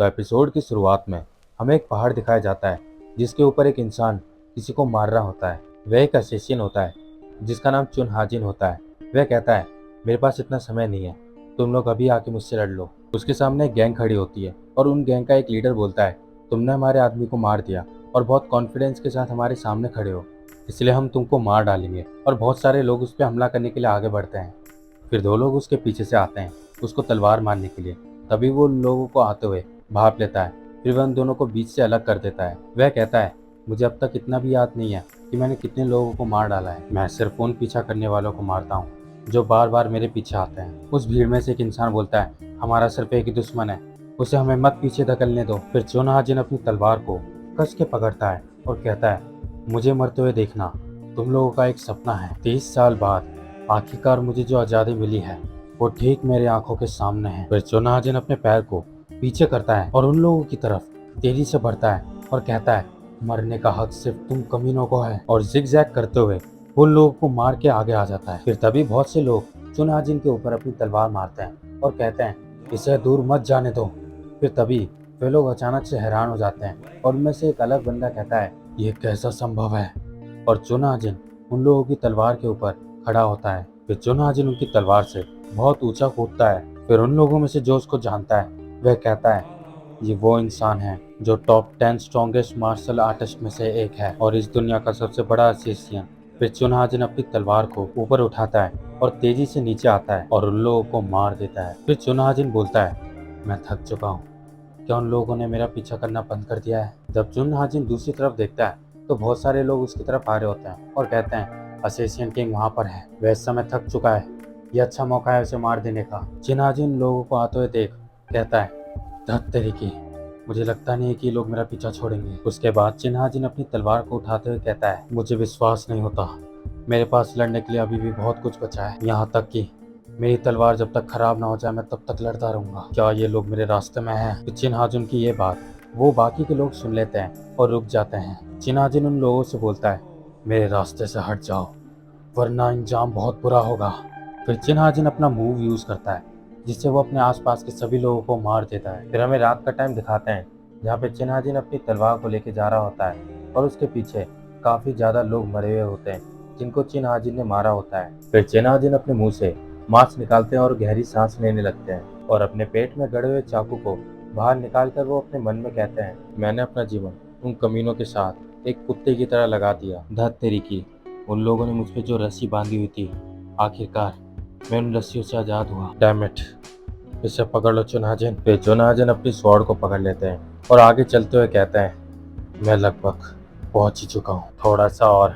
तो एपिसोड की शुरुआत में हमें एक पहाड़ दिखाया जाता है जिसके ऊपर एक इंसान किसी को मार रहा होता है। वह एक असेसिन होता है जिसका नाम चुन हाजिन होता है। वह कहता है, मेरे पास इतना समय नहीं है, तुम लोग अभी आके मुझसे लड़ लो। उसके सामने एक गैंग खड़ी होती है और उन गैंग का एक लीडर बोलता है, तुमने हमारे आदमी को मार दिया और बहुत कॉन्फिडेंस के साथ हमारे सामने खड़े हो, इसलिए हम तुमको मार डालेंगे। और बहुत सारे लोग उस पर हमला करने के लिए आगे बढ़ते हैं। फिर दो लोग उसके पीछे से आते हैं उसको तलवार मारने के लिए। तभी वो उन लोगों को आते हुए भाप लेता है। फिर वह उन दोनों को बीच से अलग कर देता है। वह कहता है, मुझे अब तक इतना भी याद नहीं है कि मैंने कितने लोगों को मार डाला है। मैं सिर्फ उन पीछा करने वालों को मारता हूँ जो बार बार मेरे पीछे आते हैं। उस भीड़ में से एक इंसान बोलता है, हमारा सिर्फ एक ही दुश्मन है, उसे हमें मत पीछे धकेलने दो। फिर चुन हाजिन अपनी तलवार को कस के पकड़ता है और कहता है, मुझे मरते हुए देखना तुम लोगों का एक सपना है। 30 साल बाद आखिरकार मुझे जो आज़ादी मिली है वो ठीक मेरे आंखों के सामने है। फिर चुन हाजिन अपने पैर को पीछे करता है और उन लोगों की तरफ तेजी से बढ़ता है और कहता है, मरने का हक सिर्फ तुम कमीनों को है। और जिगजैग करते हुए उन लोगों को मार के आगे आ जाता है। फिर तभी बहुत से लोग चुन हाजिन के ऊपर अपनी तलवार मारते हैं और कहते हैं, इसे दूर मत जाने दो। फिर तभी वे लोग अचानक से हैरान हो जाते हैं और उनमें से एक अलग बंदा कहता है, ये कैसा संभव है। और चुन हाजिन उन लोगों की तलवार के ऊपर खड़ा होता है। फिर चुन हाजिन उनकी तलवार से बहुत ऊंचा कूदता है। फिर उन लोगों में से जो उसको जानता है वह कहता है, ये वो इंसान है जो टॉप 10 स्ट्रॉन्गेस्ट मार्शल आर्टिस्ट में से एक है और इस दुनिया का सबसे बड़ा असेसियन। फिर चुन हाजिन अपनी तलवार को ऊपर उठाता है और तेजी से नीचे आता है और उन लोगों को मार देता है। फिर चुन हाजिन बोलता है, मैं थक चुका हूँ, क्या उन लोगों ने मेरा पीछा करना बंद कर दिया है। जब चुन हाजिन दूसरी तरफ देखता है तो बहुत सारे लोग उसकी तरफ आ रहे होते हैं और कहते हैं, असेसियन किंग वहाँ पर है, वह इस समय थक चुका है, यह अच्छा मौका है उसे मार देने का। चुन हाजिन लोगों को आते हुए देख कहता है, धत तेरी की, मुझे लगता नहीं है कि लोग मेरा पीछा छोड़ेंगे। उसके बाद चुन हाजिन अपनी तलवार को उठाते हुए कहता है, मुझे विश्वास नहीं होता, मेरे पास लड़ने के लिए अभी भी बहुत कुछ बचा है, यहाँ तक कि मेरी तलवार जब तक खराब ना हो जाए मैं तब तक लड़ता रहूंगा। क्या ये लोग मेरे रास्ते में हैं? तो चुन हाजिन की ये बात वो बाकी के लोग सुन लेते हैं और रुक जाते हैं। चुन हाजिन उन लोगों से बोलता है, मेरे रास्ते से हट जाओ वरना अंजाम बहुत बुरा होगा। फिर चुन हाजिन अपना मूव यूज करता है जिससे वो अपने आसपास के सभी लोगों को मार देता है। फिर हमें रात का टाइम दिखाते हैं जहाँ पे चुन हाजिन अपनी तलवार को लेके जा रहा होता है और उसके पीछे काफी ज्यादा लोग मरे हुए होते हैं जिनको चुन हाजिन ने मारा होता है। फिर चुन हाजिन अपने मुंह से मांस निकालते हैं और गहरी सांस लेने लगते हैं और अपने पेट में गड़े हुए चाकू को बाहर निकालकर वो अपने मन में कहते हैं, मैंने अपना जीवन उन कमीनों के साथ एक कुत्ते की तरह लगा दिया। धत तेरी की, उन लोगों ने मुझ पे जो रस्सी बांधी हुई थी, आखिरकार मैं उन रस्सियों से आजाद हुआ। डैम इट, इसे पकड़ लो चुन हाजिन। फिर चुन हाजिन अपनी स्वॉर्ड को पकड़ लेते हैं और आगे चलते हुए कहते हैं, मैं लगभग पहुंच ही चुका हूँ, थोड़ा सा और,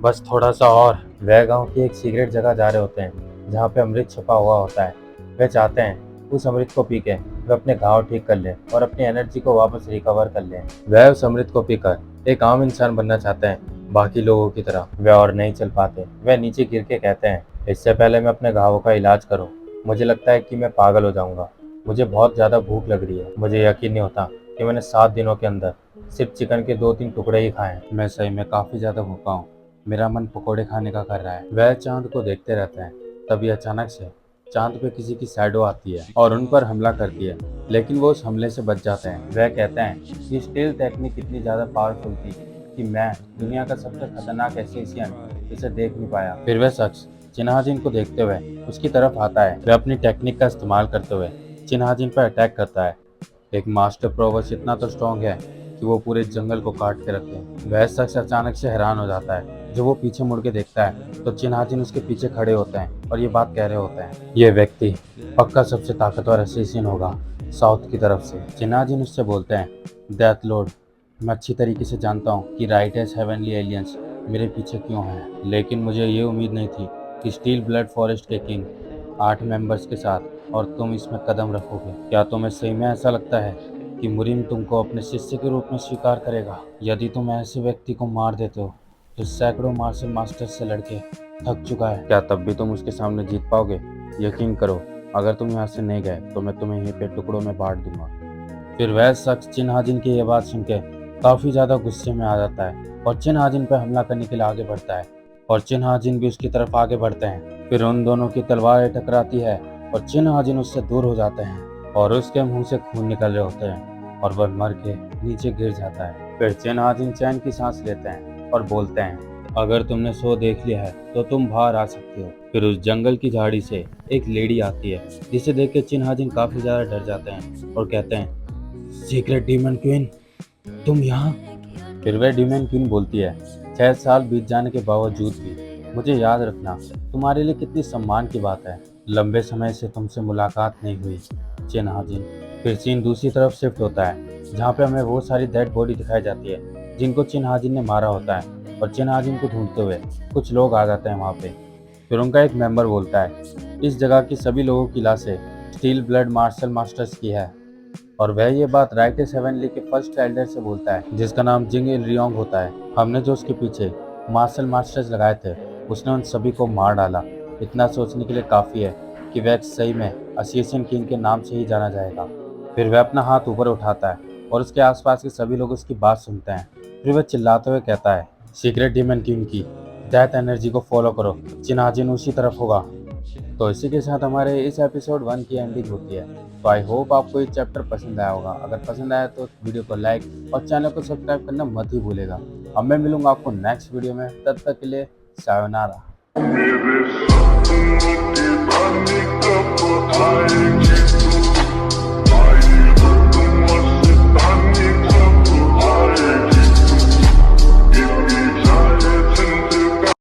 बस थोड़ा सा और। वह गांव की एक सीक्रेट जगह जा रहे होते हैं जहाँ पे अमृत छुपा हुआ होता है। वे चाहते हैं उस अमृत को पी के वे अपने घाव ठीक कर लें और अपनी एनर्जी को वापस रिकवर कर लें। वह उस अमृत को पीकर एक आम इंसान बनना चाहते हैं बाकी लोगों की तरह। वे और नहीं चल पाते। वह नीचे गिर के कहते हैं, इससे पहले मैं अपने घावों का इलाज करूँ, मुझे लगता है कि मैं पागल हो जाऊंगा, मुझे बहुत ज़्यादा भूख लग रही है, मुझे यकीन नहीं होता कि मैंने 7 दिनों के अंदर सिर्फ चिकन के 2-3 टुकड़े ही खाए हैं। मैं सही में काफ़ी ज़्यादा भूखा हूँ, मेरा मन पकोड़े खाने का कर रहा है। वह चांद को देखते रहते हैं। तभी अचानक से चांद पे किसी की शैडो आती है और उन पर हमला करती है, लेकिन वो उस हमले से बच जाते हैं। वह कहते हैं कि स्टील टेक्निक इतनी ज़्यादा पावरफुल थी कि मैं दुनिया का सबसे खतरनाक एसेसियन इसे देख नहीं पाया। फिर वह शख्स चुन हाजिन को देखते हुए उसकी तरफ आता है। वह अपनी टेक्निक का इस्तेमाल करते हुए चुन हाजिन पर अटैक करता है। एक मास्टर प्रोवस इतना तो स्ट्रॉन्ग है कि वो पूरे जंगल को काट के रखे। वह शख्स अचानक से हैरान हो जाता है। जब वो पीछे मुड़ के देखता है तो चुन हाजिन उसके पीछे खड़े होते हैं और ये बात कह रहे होते हैं, ये व्यक्ति पक्का सबसे ताकतवर असेसिन होगा साउथ की तरफ से। चुन हाजिन उससे बोलते हैं, डेथ लॉर्ड, मैं अच्छी तरीके से जानता हूँ कि राइट एज हेवनली एलियंस मेरे पीछे क्यों हैं, लेकिन मुझे ये उम्मीद नहीं थी कि स्टील ब्लड फॉरेस्ट के किंग 8 मेंबर्स के साथ और तुम इसमें कदम रखोगे। क्या तुम्हें सही में ऐसा लगता है कि मुरीम तुमको अपने शिष्य के रूप में स्वीकार करेगा? यदि तुम ऐसे व्यक्ति को मार देते हो जो सैकड़ों मार्शल मास्टर्स से लड़के थक चुका है, क्या तब भी तुम उसके सामने जीत पाओगे? यकीन करो, अगर तुम यहाँ से नहीं गए तो मैं तुम्हें यहीं पे टुकड़ों में बांट दूंगा। फिर वह शख्स चुन हाजिन की ये बात सुन के काफ़ी ज़्यादा गुस्से में आ जाता है और चुन हाजिन पर हमला करने के लिए आगे बढ़ता है और चुन हाजिन भी उसकी तरफ आगे बढ़ते हैं। फिर उन दोनों की तलवारें टकराती है और चुन हाजिन उससे दूर हो जाते हैं और उसके मुंह से खून निकल रहे होते हैं। और वह मर के नीचे गिर जाता है। फिर चिन हाजिन चैन की सांस लेते हैं और बोलते हैं, अगर तुमने शो देख लिया है तो तुम बाहर आ सकते हो। फिर उस जंगल की झाड़ी से एक लेडी आती है, जिसे देख के चिन हाजिन काफी ज्यादा डर जाते हैं और कहते हैं, सीक्रेट डीमन क्वीन, तुम यहाँ। फिर वह डीमन क्वीन बोलती है, 6 साल बीत जाने के बावजूद भी मुझे याद रखना तुम्हारे लिए कितनी सम्मान की बात है। लंबे समय से तुमसे मुलाकात नहीं हुई चिन हाजिन। फिर सीन दूसरी तरफ शिफ्ट होता है, जहाँ पे हमें वो सारी डेड बॉडी दिखाई जाती है जिनको चिन हाजिन ने मारा होता है, और चिन हाजिन को ढूंढते हुए कुछ लोग आ जाते हैं वहाँ पे। फिर उनका एक मेंबर बोलता है, इस जगह की सभी लोगों की लाशें स्टील ब्लड मार्शल मास्टर्स की है। और वह ये बात राइटेस हेवनली के फर्स्ट एल्डर से बोलता है, जिसका नाम जिंग इल रियोंग होता है। हमने जो उसके पीछे मार्शल मास्टर्स लगाए थे, उसने उन सभी को मार डाला। इतना सोचने के लिए काफ़ी है कि वह सही में असीसियन किंग के नाम से ही जाना जाएगा। फिर वह अपना हाथ ऊपर उठाता है और उसके आसपास के सभी लोग उसकी बात सुनते हैं। फिर वह चिल्लाते हुए कहता है, सीक्रेट डीमन किंग की डेथ एनर्जी को फॉलो करो, चिनाजिन उसी तरफ होगा। तो इसी के साथ हमारे इस एपिसोड 1 की एंडिंग होती है। तो आई होप आपको ये चैप्टर पसंद आया होगा। अगर पसंद आया तो वीडियो को लाइक और चैनल को सब्सक्राइब करना मत ही भूलेगा। अब मैं मिलूंगा आपको नेक्स्ट वीडियो में, तब तक के लिए सायोनारा। मेरे सपनों की रानी कब आएगी।